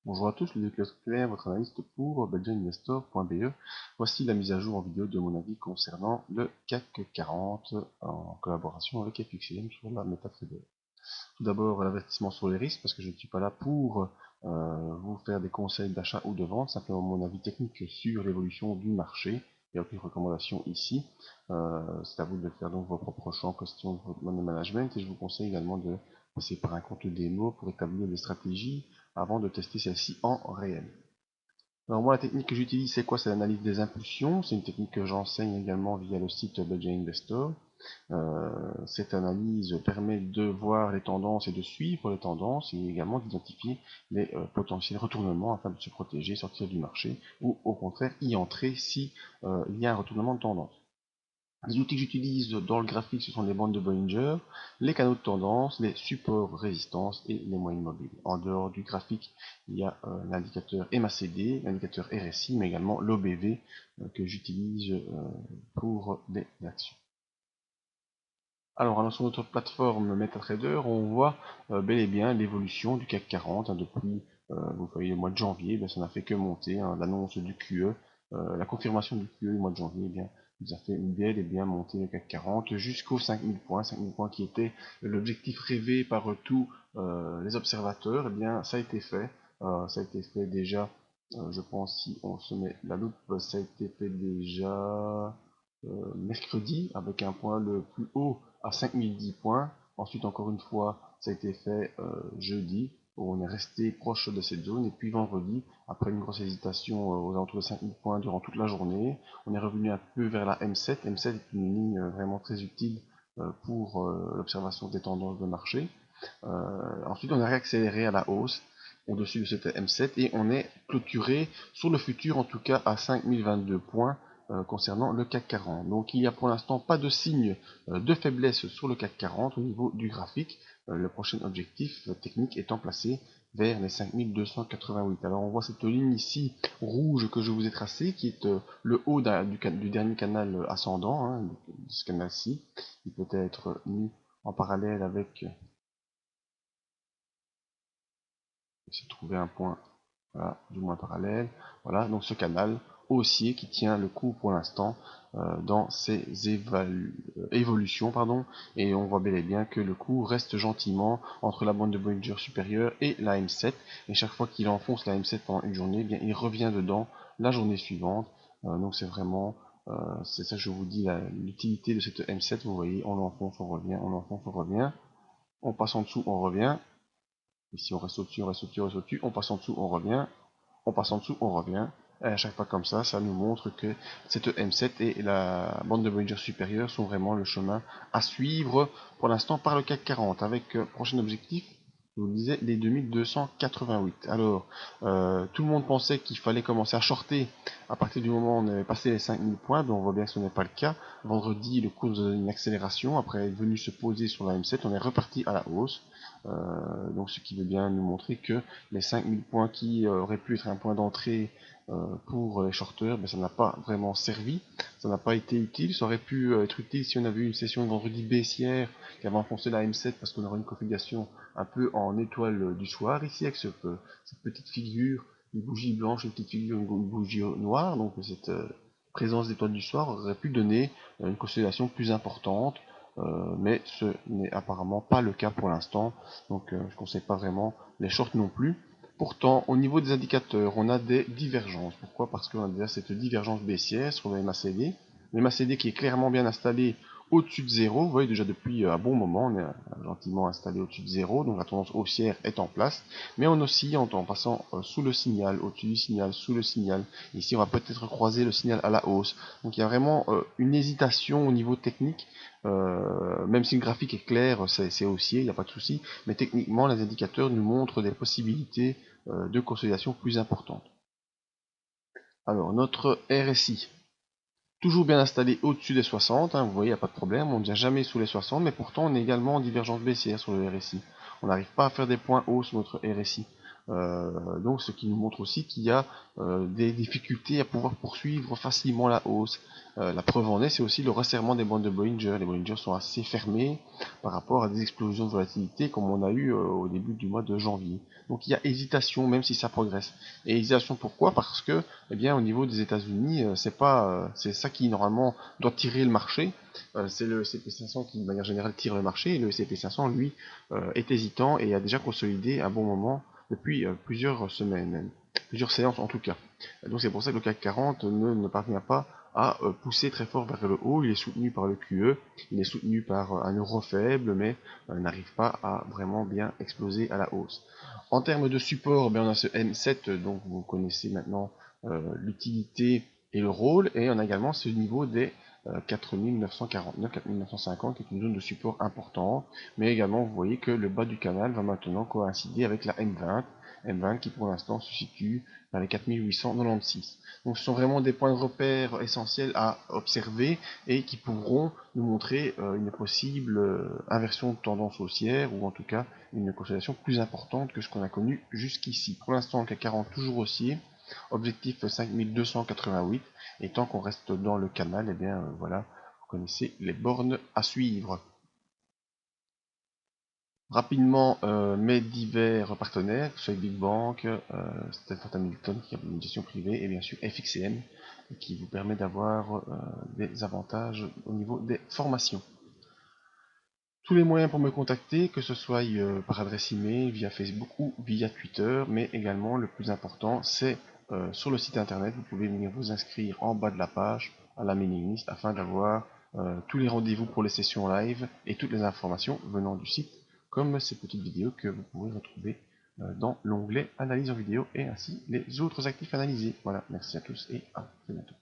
Bonjour à tous, je suis Claire, votre analyste pour belgianinvestor.be. Voici la mise à jour en vidéo de mon avis concernant le CAC 40 en collaboration avec FXM sur la MetaTrader. Tout d'abord, l'avertissement sur les risques, parce que je ne suis pas là pour vous faire des conseils d'achat ou de vente, simplement mon avis technique sur l'évolution du marché. Il n'y a aucune recommandation ici. C'est à vous de faire donc vos propres choix en question de votre money management, et je vous conseille également de passer par un compte démo pour établir des stratégies avant de tester celle-ci en réel. Alors moi, la technique que j'utilise, c'est quoi? C'est l'analyse des impulsions. C'est une technique que j'enseigne également via le site Budget Investor. Cette analyse permet de voir les tendances et de suivre les tendances et également d'identifier les potentiels retournements afin de se protéger, sortir du marché ou au contraire y entrer si il y a un retournement de tendance. Les outils que j'utilise dans le graphique, ce sont les bandes de Bollinger, les canaux de tendance, les supports résistance et les moyennes mobiles. En dehors du graphique, il y a l'indicateur MACD, l'indicateur RSI, mais également l'OBV que j'utilise pour des actions. Alors, sur notre plateforme MetaTrader, on voit bel et bien l'évolution du CAC 40 depuis, vous voyez, le mois de janvier, ça n'a fait que monter. L'annonce du QE, la confirmation du QE du mois de janvier, nous a fait bel et bien monter le CAC 40 jusqu'aux 5000 points qui était l'objectif rêvé par tous les observateurs. Ça a été fait. Ça a été fait déjà, je pense, si on se met la loupe, ça a été fait déjà mercredi avec un point le plus haut à 5010 points. Ensuite, encore une fois, ça a été fait jeudi, où on est resté proche de cette zone. Et puis vendredi, après une grosse hésitation aux alentours de 5000 points durant toute la journée, on est revenu un peu vers la M7. M7 est une ligne vraiment très utile pour l'observation des tendances de marché. Ensuite, on a réaccéléré à la hausse au-dessus de cette M7 et on est clôturé sur le futur, en tout cas à 5022 points concernant le CAC 40. Donc il n'y a pour l'instant pas de signe de faiblesse sur le CAC 40 au niveau du graphique. Le prochain objectif technique étant placé vers les 5288. Alors on voit cette ligne ici rouge que je vous ai tracée qui est le haut du dernier canal ascendant, de ce canal-ci. Il peut être mis en parallèle avec, essayer de trouver un point, voilà, du moins parallèle. Voilà, donc ce canal haussier qui tient le coup pour l'instant dans ses évolutions, et on voit bel et bien que le coup reste gentiment entre la bande de Bollinger supérieure et la M7, et chaque fois qu'il enfonce la M7 pendant une journée, bien il revient dedans la journée suivante. Donc c'est vraiment, c'est ça que je vous dis, l'utilité de cette M7. Vous voyez, on l'enfonce, on revient, on l'enfonce, on revient, on passe en dessous, on revient. Ici on reste au-dessus, on reste au-dessus, on reste au-dessus, on passe en dessous, on revient, on passe en dessous, on revient. Et à chaque fois comme ça nous montre que cette M7 et la bande de Bollinger supérieure sont vraiment le chemin à suivre pour l'instant par le CAC 40, avec prochain objectif, je vous le disais, les 2288. Alors, tout le monde pensait qu'il fallait commencer à shorter à partir du moment où on avait passé les 5000 points, mais on voit bien que ce n'est pas le cas. Vendredi, le cours nous a donné une accélération, après être venu se poser sur la M7, on est reparti à la hausse. Donc ce qui veut bien nous montrer que les 5000 points qui auraient pu être un point d'entrée pour les shorteurs, ça n'a pas vraiment servi, ça n'a pas été utile. Ça aurait pu être utile si on avait eu une session de vendredi baissière qui avait enfoncé la M7, parce qu'on aurait une configuration un peu en étoile du soir ici, avec cette petite figure, une bougie blanche, une petite figure, une bougie noire. Donc cette présence d'étoiles du soir aurait pu donner une constellation plus importante. Mais ce n'est apparemment pas le cas pour l'instant, donc je ne conseille pas vraiment les shorts non plus. Pourtant, au niveau des indicateurs, on a des divergences. Pourquoi? Parce qu'on a déjà cette divergence baissière sur le MACD. Le MACD qui est clairement bien installé au-dessus de 0. Vous voyez déjà depuis un bon moment, on est gentiment installé au-dessus de 0, donc la tendance haussière est en place. Mais on oscille en passant sous le signal, au-dessus du signal, sous le signal. Ici, on va peut-être croiser le signal à la hausse. Donc il y a vraiment une hésitation au niveau technique. Même si le graphique est clair, c'est haussier, il n'y a pas de souci, mais techniquement les indicateurs nous montrent des possibilités de consolidation plus importantes. Alors notre RSI, toujours bien installé au-dessus des 60, vous voyez, il n'y a pas de problème, on ne vient jamais sous les 60, mais pourtant on est également en divergence baissière sur le RSI. On n'arrive pas à faire des points hauts sur notre RSI. Donc ce qui nous montre aussi qu'il y a des difficultés à pouvoir poursuivre facilement la hausse. La preuve en est, c'est aussi le resserrement des bandes de Bollinger. Les Bollinger sont assez fermés par rapport à des explosions de volatilité comme on a eu au début du mois de janvier. Donc il y a hésitation même si ça progresse. Et hésitation pourquoi? Parce que eh bien, au niveau des États-Unis, c'est ça qui normalement doit tirer le marché. C'est le CP500 qui de manière générale tire le marché et le CP500 lui est hésitant et a déjà consolidé un bon moment depuis plusieurs semaines, plusieurs séances en tout cas. Donc c'est pour ça que le CAC 40 ne parvient pas à pousser très fort vers le haut. Il est soutenu par le QE, il est soutenu par un euro faible, mais n'arrive pas à vraiment bien exploser à la hausse. En termes de support, on a ce M7, donc vous connaissez maintenant l'utilité et le rôle, et on a également ce niveau des 4949, 4950, qui est une zone de support importante, mais également vous voyez que le bas du canal va maintenant coïncider avec la M20 qui pour l'instant se situe dans les 4896. Donc ce sont vraiment des points de repère essentiels à observer et qui pourront nous montrer une possible inversion de tendance haussière ou en tout cas une consolidation plus importante que ce qu'on a connu jusqu'ici. Pour l'instant, le CAC 40 toujours haussier, objectif 5288, et tant qu'on reste dans le canal, et bien voilà, vous connaissez les bornes à suivre. Rapidement, mes divers partenaires, que ce soit Big Bank, Stanford Hamilton qui a une gestion privée, et bien sûr FXCM qui vous permet d'avoir des avantages au niveau des formations. Tous les moyens pour me contacter, que ce soit par adresse email, via Facebook ou via Twitter, mais également le plus important, c'est sur le site internet. Vous pouvez venir vous inscrire en bas de la page à la mailing list afin d'avoir tous les rendez-vous pour les sessions live et toutes les informations venant du site, comme ces petites vidéos que vous pouvez retrouver dans l'onglet analyse en vidéo et ainsi les autres actifs analysés. Voilà, merci à tous et à très bientôt.